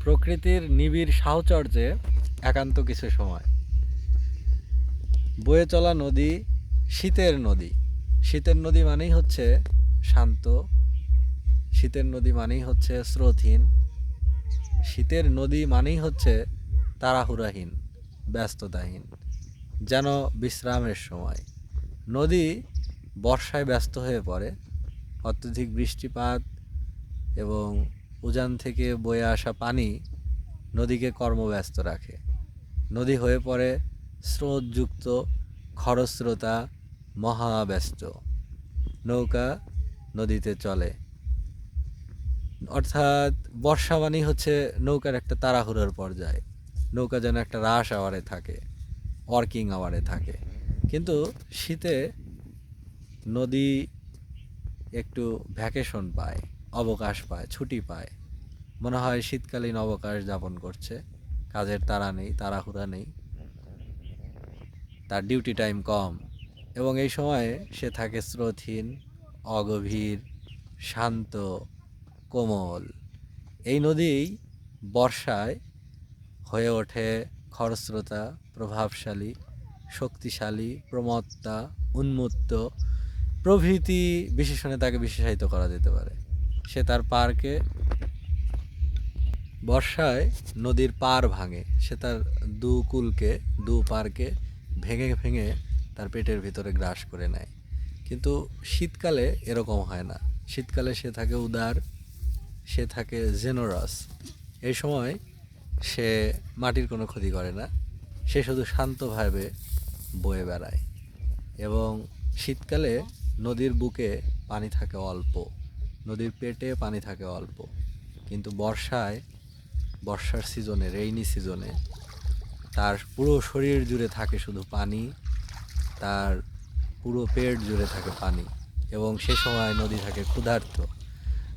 প্রকৃতির নিবিড় সাহচর্যে একান্ত কিছু সময়। বয়ে চলা নদী, শীতের নদী। শীতের নদী মানেই হচ্ছে শান্ত, শীতের নদী মানেই হচ্ছে স্রোতহীন, শীতের নদী মানেই হচ্ছে তাড়াহুড়াহীন, ব্যস্ততাহীন, যেন বিশ্রামের সময়। নদী বর্ষায় ব্যস্ত হয়ে পড়ে। অত্যধিক বৃষ্টিপাত এবং উজান থেকে বয়ে আসা পানি নদীকে কর্মব্যস্ত রাখে। নদী হয়ে পড়ে স্রোতযুক্ত, খরস্রোতা, মহাব্যস্ত। নৌকা নদীতে চলে, অর্থাৎ বর্ষা মানেই হচ্ছে নৌকার একটা তাড়াহুড়োর পর্যায়ে। নৌকা যেন একটা রাশ আওয়ারে থাকে, ওয়ার্কিং আওয়ারে থাকে। কিন্তু শীতে নদী একটু ভ্যাকেশন পায়, অবকাশ পায়, ছুটি পায়। মনে হয় শীতকালীন অবকাশ যাপন করছে, কাজের তাড়া নেই, তাড়াহুড়া নেই, তার ডিউটি টাইম কম, এবং এই সময়ে সে থাকে স্রোতহীন, অগভীর, শান্ত, কোমল। এই নদীই বর্ষায় হয়ে ওঠে খরস্রোতা, প্রভাবশালী, শক্তিশালী, প্রমত্তা, উন্মত্ত প্রভৃতি বিশেষণে তাকে বিশেষায়িত করা যেতে পারে। সে তার পারকে, বর্ষায় নদীর পার ভাঙে, সে তার দু কূলকে, দু পারকে ভেঙে ভেঙে তার পেটের ভিতরে গ্রাস করে নেয়। কিন্তু শীতকালে এরকম হয় না। শীতকালে সে থাকে উদার, সে থাকে জেনারাস। এই সময় সে মাটির কোনো ক্ষতি করে না, সে শুধু শান্তভাবে বয়ে বেড়ায়। এবং শীতকালে নদীর বুকে পানি থাকে অল্প, নদীর পেটে পানি থাকে অল্প। কিন্তু বর্ষার সিজনে, রেইনি সিজনে তার পুরো শরীর জুড়ে থাকে শুধু পানি, তার পুরো পেট জুড়ে থাকে পানি, এবং সে সময় নদী থাকে ক্ষুধার্ত।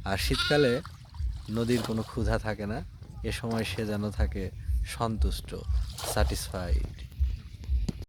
আর শীতকালে নদীর কোনো ক্ষুধা থাকে না, এ সময় সে যেন থাকে সন্তুষ্ট, স্যাটিসফাইড।